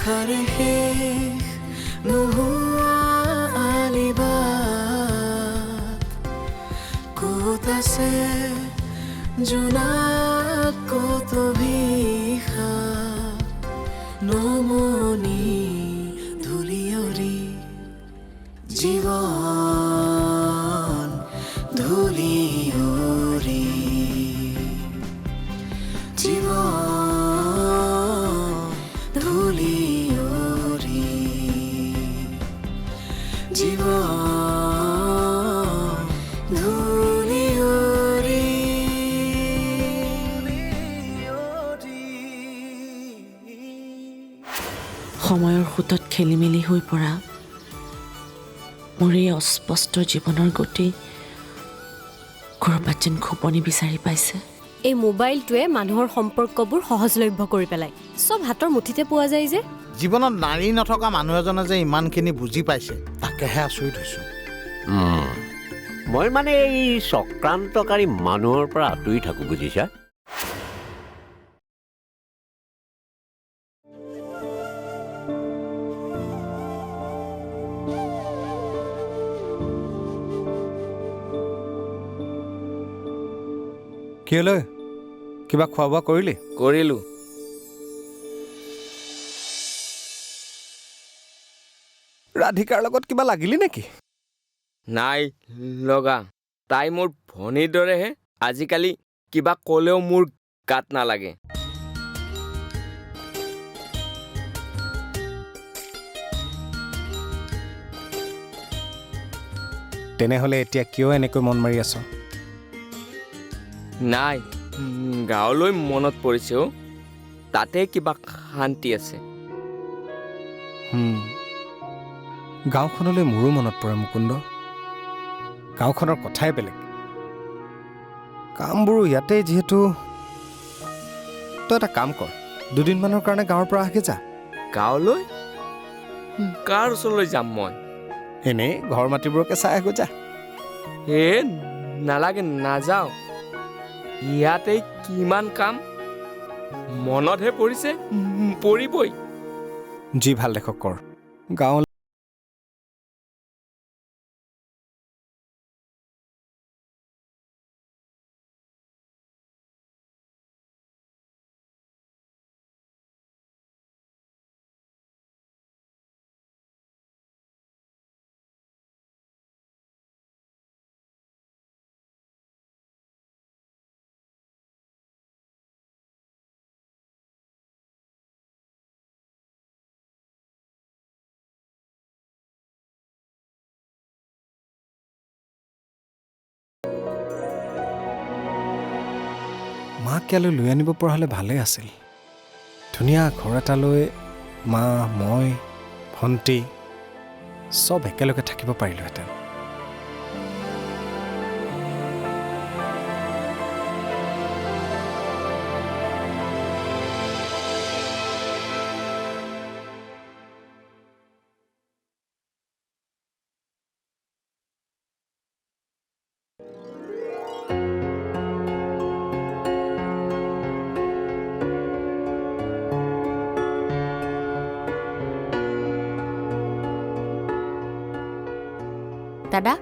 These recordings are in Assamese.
আশাৰে শেষ নোহোৱা আলিবাট ক'ত আছে জোনাক ক'ত অভিশাপ নমনি ধূলিয়ৰি জীৱন ধূলিয়ৰি জীৱন ধূলিয়ৰি জীৱন ধূলিয়ৰি সময়ৰ সোঁতত খেলি মেলি হৈ পৰা মোৰ এই অস্পষ্ট জীৱনৰ গতি ক'ৰবাত যেন খোপনি বিচাৰি পাইছে। এই মোবাইলটোৱে মানুহৰ সম্পৰ্কবোৰ সহজলভ্য কৰি পেলায়। চব হাতৰ মুঠিতে পোৱা যায় যে। জীৱনত নাৰী নথকা মানুহ এজনে যে ইমানখিনি বুজি পাইছে তাকেহে আচৰিত হৈছোঁ। মই মানে এই চক্ৰান্তকাৰী মানুহৰ পৰা আঁতৰি থাকোঁ বুজিছা। কিয়লৈ কিবা খোৱা বোৱা কৰিলি? কৰিলোঁ। ৰাধিকাৰ লগত কিবা লাগিলি নেকি? নাই লগা, তাই মোৰ ভনীৰ দৰেহে। আজিকালি কিবা ক'লেও মোৰ গাত নালাগে। তেনেহ'লে এতিয়া কিয় এনেকৈ মন মাৰি আছ? নাই, গাঁৱলৈ মনত পৰিছে অ'। তাতে কিবা শান্তি আছে। গাঁওখনলৈ মোৰো মনত পৰে মুকুন্দ। গাঁওখনৰ কথাই বেলেগ, কামবোৰো ইয়াতে যিহেতু। তই এটা কাম কৰ, দুদিনমানৰ কাৰণে গাঁৱৰ পৰা আহে যা। গাঁৱলৈ? কাৰ ওচৰলৈ যাম মই? এনেই ঘৰ মাটিবোৰকে চাই আহগৈ যা। নালাগে, নাযাওঁ। ইয়াতে কিমান কাম, মনতহে পৰিছে, পৰিবই। যি ভাল দেখ কৰ। গাঁও মাক ইয়ালৈ লৈ আনিব পৰা হ'লে ভালেই আছিল। ধুনীয়া ঘৰ এটালৈ মা, মই, ভণ্টি চব একেলগে থাকিব পাৰিলোহেঁতেন। দাদা,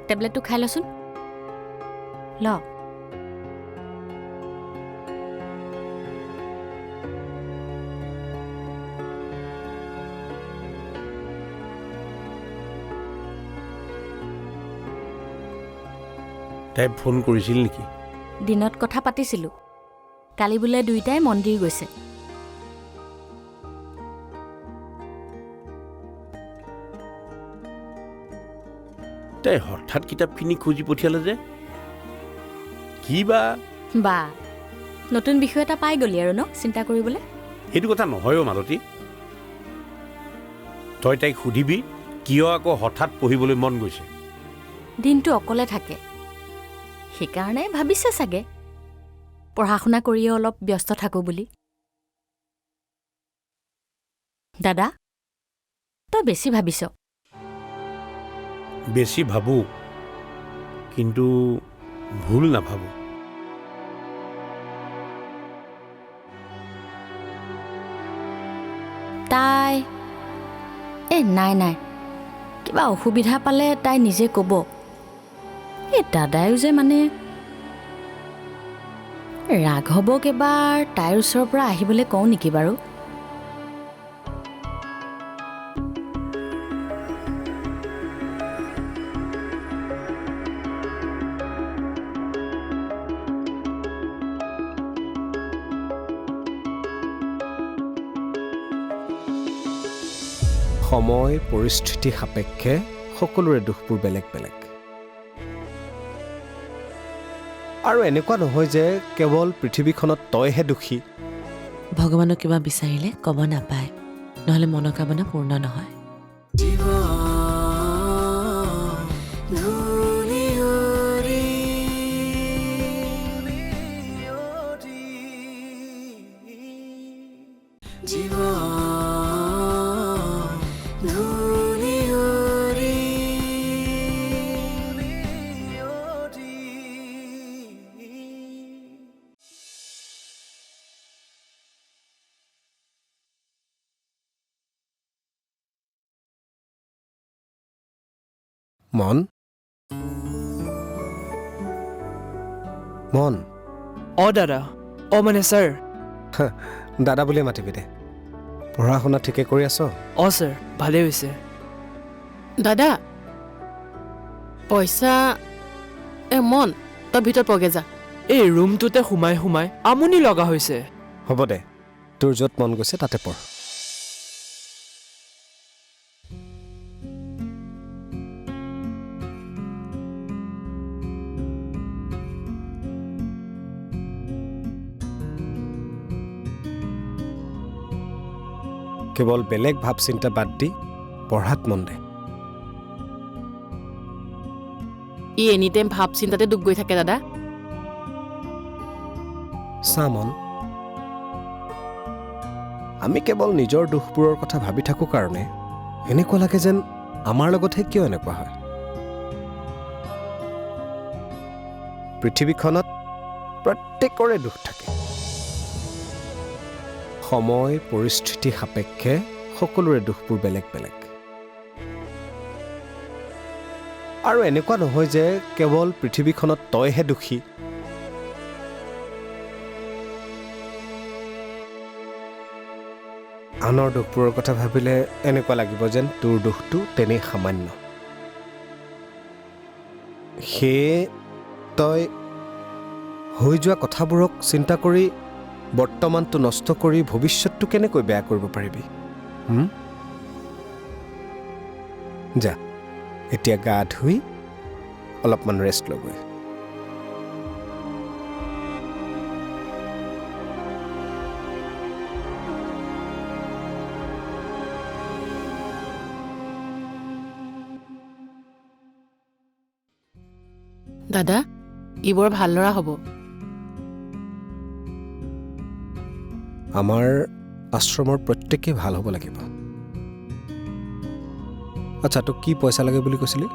টেবলেটটো খাই লচোন। ল। তাই ফোন কৰিছিল নেকি? দিনত কথা পাতিছিলোঁ। কালি বোলে দুয়োটাই মন্দিৰ গৈছে। তাই হঠাৎ কিতাপখিনি খুজি পঠিয়ালে যে, কি বা? নতুন বিষয় এটা পাই গলি আৰু ন চিন্তা কৰিবলৈ। সেইটো কথা নহয় মালতী। তই তাইক সুধিবি কিয় আকৌ হঠাৎ পঢ়িবলৈ মন গৈছে। দিনটো অকলে থাকে, সেইকাৰণে ভাবিছে চাগে পঢ়া শুনা কৰিয়ে অলপ ব্যস্ত থাকোঁ বুলি। দাদা, তই বেছি ভাবিছ। বেছি ভাবোঁ, কিন্তু ভুল নাভাবোঁ। তাই তাই নাই কিবা অসুবিধা পালে তাই নিজে ক'ব এই দাদায়ো যে মানে ৰাঘৱক এবাৰ তাইৰ ওচৰৰ পৰা আহিবলৈ কওঁ নেকি বাৰু সময় পৰিস্থিতি সাপেক্ষে সকলোৰে দুখবোৰ বেলেগ বেলেগ আৰু এনেকুৱা নহয় যে কেৱল পৃথিৱীখনত তইহে দুখী ভগৱানক কিবা বিচাৰিলে ক'ব নাপায় নহ'লে মনোকামনা পূৰ্ণ নহয় মন দাদা মানে ছাৰ দাদা বুলিয়ে মাতিবি দে পঢ়া শুনা ঠিকে কৰি আছ ছাৰ ভালেই হৈছে দাদা পইচা মন তই ভিতৰত পগে যা এই ৰুমটোতে সোমাই আমনি লগা হৈছে হ'ব দে তোৰ য'ত মন গৈছে তাতে পঢ় কেৱল বেলেগ ভাৱ চিন্তা বাদ দি পঢ়াত মন দে ই এনি টাইম ভাৱ চিন্তাতে ডুব গৈ থাকে দাদা চা মন আমি কেৱল নিজৰ দুখবোৰৰ কথা ভাবি থাকো কাৰণে এনেকুৱা লাগে যেন আমাৰ লগতহে কিয় এনেকুৱা হয় পৃথিৱীখনত প্ৰত্যেকৰে দুখ থাকে সময় পৰিস্থিতি সাপেক্ষে সকলোৰে দুখবোৰ বেলেগ বেলেগ আৰু এনেকুৱা নহয় যে কেৱল পৃথিৱীখনত তইহে দুখী আনৰ দুখবোৰৰ কথা ভাবিলে এনেকুৱা লাগিব যেন তোৰ দুখটো তেনেই সামান্য সেয়ে তই হৈ যোৱা কথাবোৰক চিন্তা কৰি বৰ্তমানটো নষ্ট কৰি ভৱিষ্যতটো কেনেকৈ বেয়া কৰিব পাৰিবি যা এতিয়া গা ধুই অলপমান ৰেষ্ট লগৈ দাদা ই বৰ ভাল ল'ৰা হ'ব আমাৰ আশ্ৰমৰ প্ৰত্যেকেই ভাল হ'ব লাগিব আচ্ছা তোক কি পইচা লাগে বুলি কৈছিলি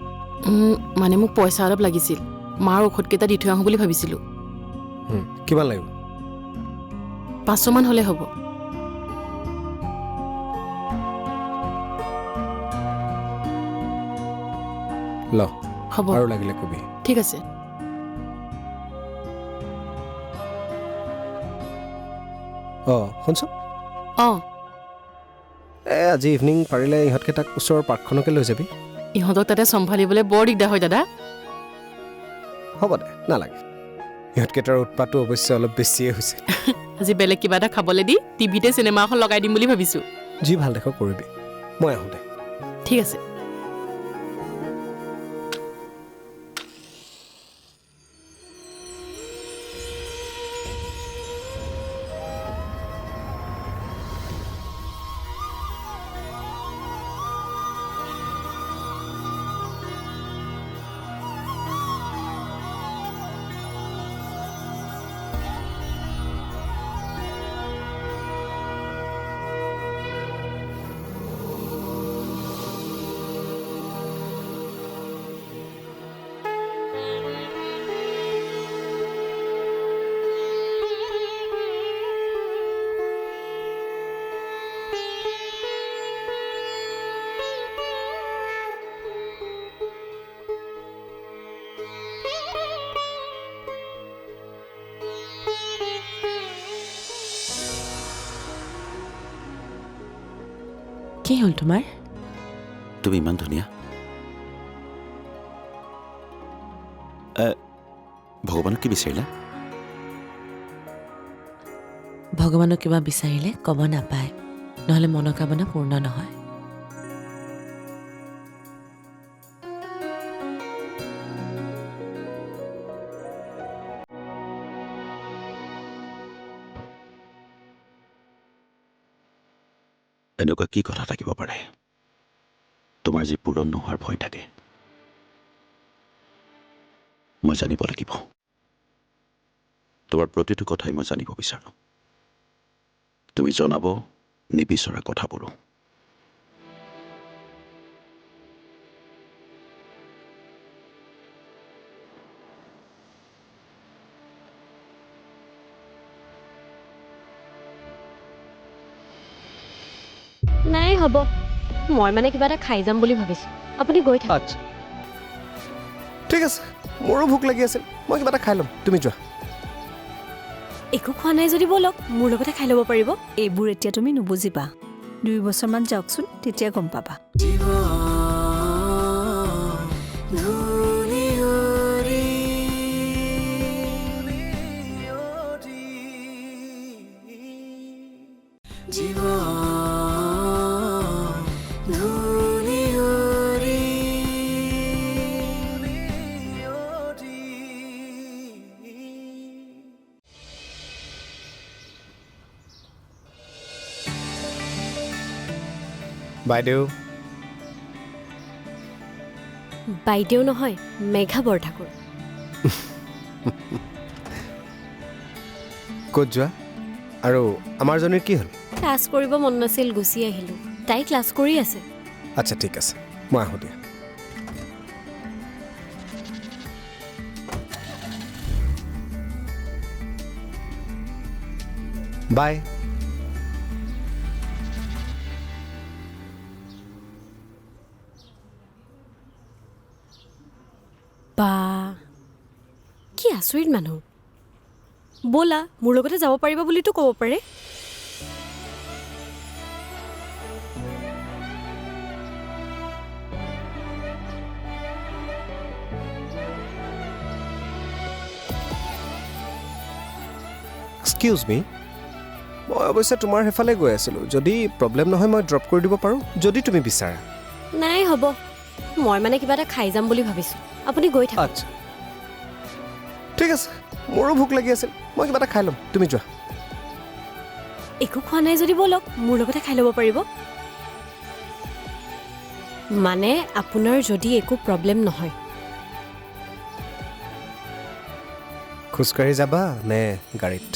মানে মোক পইচা অলপ লাগিছিল মাৰ ঔষধকেইটা দি থৈ আহোঁ বুলি ভাবিছিলোঁ কিমান লাগিব 500 মান হ'লে হ'ব ল হ'ব আৰু লাগিলে কবি ঠিক আছে শুনছ আজি ইভিনিং পাৰিলে ইহঁতকেইটাক ওচৰৰ পাৰ্কখনকে লৈ যাবি ইহঁতক তাতে চম্ভালিবলৈ বৰ দিগদাৰ হয় দাদা হ'ব দে নালাগে ইহঁতকেইটাৰ উৎপাতটো অৱশ্যে অলপ বেছিয়ে হৈছে আজি বেলেগ কিবা এটা খাবলৈ দি টিভিতে চিনেমা এখন লগাই দিম বুলি ভাবিছোঁ যি ভাল দেখো কৰিবি মই আহোঁ দে ঠিক আছে কি হ'ল তোমাৰ? তুমি ইমান ধুনীয়া। ভগৱানক কি বিচাৰিলা? ভগৱানক কিবা বিচাৰিলে ক'ব নাপায়, নহ'লে মনোকামনা পূৰ্ণ নহয়। এনেকুৱা কি কথা থাকিব পাৰে তোমাৰ যি পূৰণ নোহোৱাৰ ভয় থাকে? মই জানিব লাগিব। তোমাৰ প্ৰতিটো কথাই মই জানিব বিচাৰোঁ। তুমি জনাব নিবিচৰা কথাবোৰো। নাই হ'ব, মই মানে কিবা এটা খাই যাম বুলি ভাবিছোঁ। আপুনি গৈ থাকক। আচ্ছা ঠিক আছে, মোৰো ভোক লাগি আছিল, মই কিবা এটা খাই ল'ম, তুমি যোৱা। একো খোৱা নাই যদি ব'লক, মোৰ লগতে খাই ল'ব পাৰিব। এইবোৰ এতিয়া তুমি নুবুজিবা, 2 বছৰমান যাওকচোন, তেতিয়া গম পাবা। বাইদেউ। বাইদেউ নহয়, মেঘা বৰঠাকুৰ। ক'ত যোৱা? আৰু আমাৰজনীৰ কি হ'ল? ক্লাছ কৰিব মন নাছিল, গুচি আহিলোঁ। তাই ক্লাছ কৰি আছে। আচ্ছা ঠিক আছে, মই আহোঁ দিয়া। বাই। বা কি আচৰিত মানুহ। ব'লা, মোৰ লগতে যাব পাৰিবা বুলিতো ক'ব পাৰে। এক্সকিউজ মি, মই অৱশ্যে তোমাৰ সেইফালে গৈ আছিলোঁ। যদি প্ৰব্লেম নহয় মই ড্ৰপ কৰি দিব পাৰোঁ, যদি তুমি বিচাৰা। নাই হ'ব, মই মানে কিবা এটা খাই যাম বুলি ভাবিছোঁ। আপুনি গৈ থাকক। আচ্ছা ঠিক আছে, মোৰো ভোক লাগি আছিল, মই কিবা এটা খাই ল'ম, তুমি যোৱা। একো খোৱা নাই যদি ব'লক, মোৰ লগতে খাই ল'ব পাৰিব। মানে আপোনাৰ যদি একো প্ৰব্লেম নহয়। খোজকাঢ়ি যাবা নে গাড়ীত?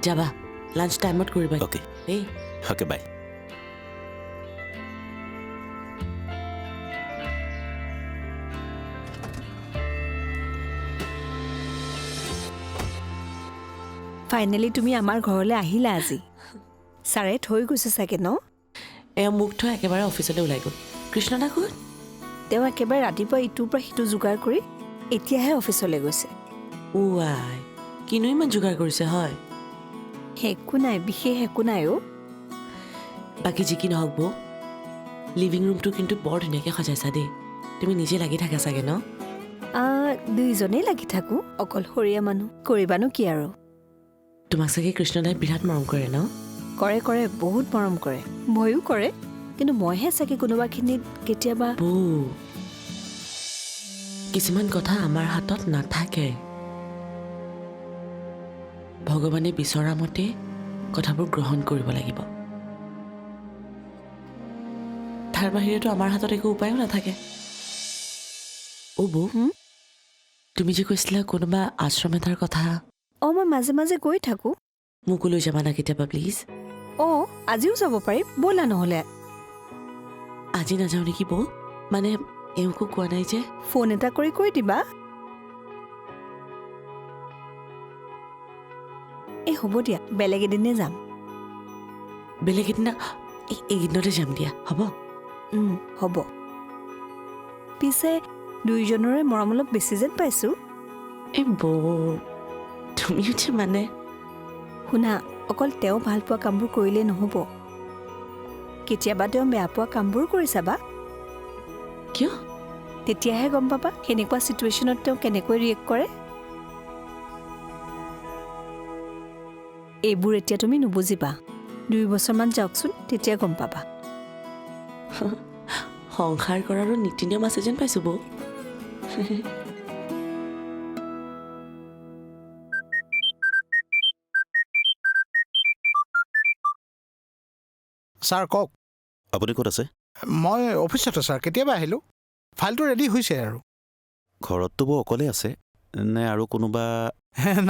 যাবা, লাঞ্চ টাইমত কৰিবা। অ'কে দেই। Okay bye. ফাইনেলি তুমি আমাৰ ঘৰলৈ আহিলা আজি। ছাৰে থৈ গৈছে চাগে ন? এওঁ মোক থৈ একেবাৰে অফিচলৈ ওলাই গ'ল। কৃষ্ণদা ক'ত? তেওঁ একেবাৰে ৰাতিপুৱা ইটোৰ পৰা সিটো যোগাৰ কৰি এতিয়াহে অফিচলৈ গৈছে। আই, কিনো ইমান যোগাৰ কৰিছে হয়? একো নাই, বিশেষ একো নাই অ'। বাকী যি কি নহওক বৌ, লিভিং ৰুমটো কিন্তু বৰ ধুনীয়াকৈ সজাইছা দেই। তুমি নিজে লাগি থাকা চাগে ন? দুইজনেই লাগি থাকোঁ, অকলশৰীয়া মানুহ, কৰিবানো কি আৰু। তোমাক চাগে কৃষ্ণদাই বিৰাট মৰম কৰে ন? কৰে কৰে, বহুত মৰম কৰে, ভয়ো কৰে, কিন্তু মইহে চাগে কোনোবাখিনিত কেতিয়াবা। বৌ, কিছুমান কথা আমাৰ হাতত নাথাকে। ভগৱানে বিচৰা মতে কথাবোৰ গ্ৰহণ কৰিব লাগিব। তাৰ বাহিৰেতো আমাৰ হাতত একো উপায়ো নাথাকে। অ' বৌ, তুমি যে কৈছিলা কোনোবা আশ্ৰম এটাৰ কথা। মই মাজে মাজে গৈ থাকোঁ। মোকো লৈ যাবা না কেতিয়াবা প্লিজ। অঁ আজিও যাব পাৰিম, ব'লা নহ'লে। আজি নাযাওঁ নেকি বৌ, মানে এওঁকো কোৱা নাই যে। ফোন এটা কৰি কৈ দিবা। এই হ'ব দিয়া, বেলেগ এদিনে যাম। বেলেগ এদিনা এইকেইদিনতে যাম দিয়া, হ'ব? হ'ব। পিছে দুয়োজনৰে মৰম অলপ বেছি যেন পাইছোঁ। এই বৌ তুমিও যে মানে। শুনা, অকল তেওঁ ভাল পোৱা কামবোৰ কৰিলেই নহ'ব, কেতিয়াবা তেওঁ বেয়া পোৱা কামবোৰো কৰি চাবা। কিয়? তেতিয়াহে গম পাবা সেনেকুৱা চিটুৱেশ্যনত তেওঁ কেনেকৈ ৰিয়েক্ট কৰে। এইবোৰ এতিয়া তুমি নুবুজিবা, 2 বছৰমান যাওকচোন, তেতিয়া গম পাবা। সংসাৰ কৰাৰো নীতি নিয়ম আছে যেন পাইছোঁ বৌ। ছাৰ কওক। আপুনি ক'ত আছে? মই অফিচতে ছাৰ, কেতিয়াবা আহিলোঁ। ফাইলটো ৰেডি হৈছে আৰু। ঘৰততো বৌ অকলে আছে নে আৰু কোনোবা?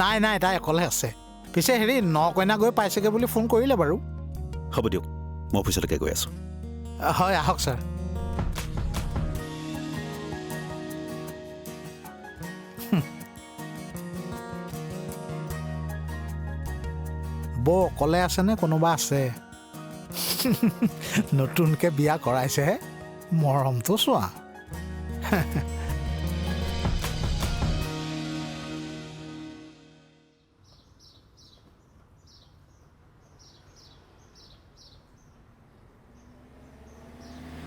নাই নাই, তাই অকলে আছে। পিছে হেৰি, ন কইনা গৈ পাইছেগৈ বুলি ফোন কৰিলে বাৰু। হ'ব দিয়ক, মই অফিচলৈকে গৈ আছোঁ। হয় আহক ছাৰ। বৌ অকলে আছেনে কোনোবা আছে? নতুনকৈ বিয়া কৰাইছেহে, মৰমটো চোৱা।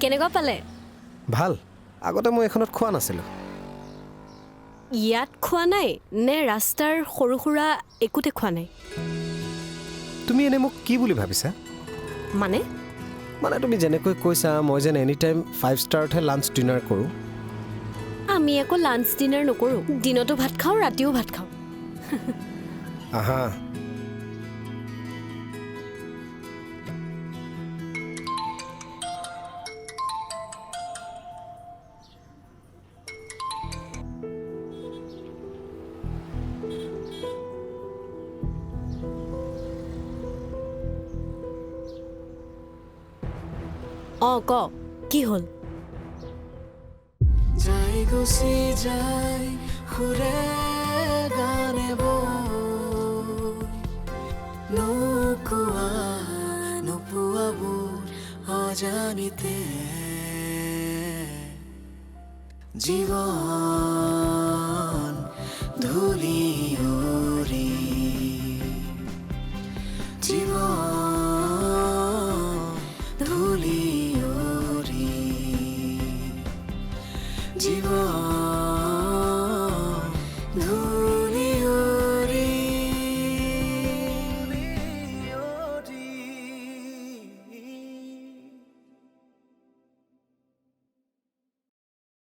কেনেকুৱা পালে? ভাল। আগতে মই এইখনত খোৱা নাছিলোঁ। ইয়াত খোৱা নাই নে ৰাস্তাৰ সৰু সুৰা একোতে খোৱা নাই? তুমি এনে মোক কি বুলি ভাবিছা? মানে তুমি যেনেকৈ কৈছা মই যেন এনি টাইম 5 ষ্টাৰতহে লাঞ্চ ডিনাৰ কৰোঁ। আমি আকৌ লাঞ্চ ডিনাৰ নকৰোঁ, দিনতো ভাত খাওঁ, ৰাতিও ভাত খাওঁ। আহা, অঁ ক, কি হ'ল? যাই গুচি যাই সুৰে গানে নোকোৱা নোপোৱাবোৰ অজানিতে জীৱন ধূলি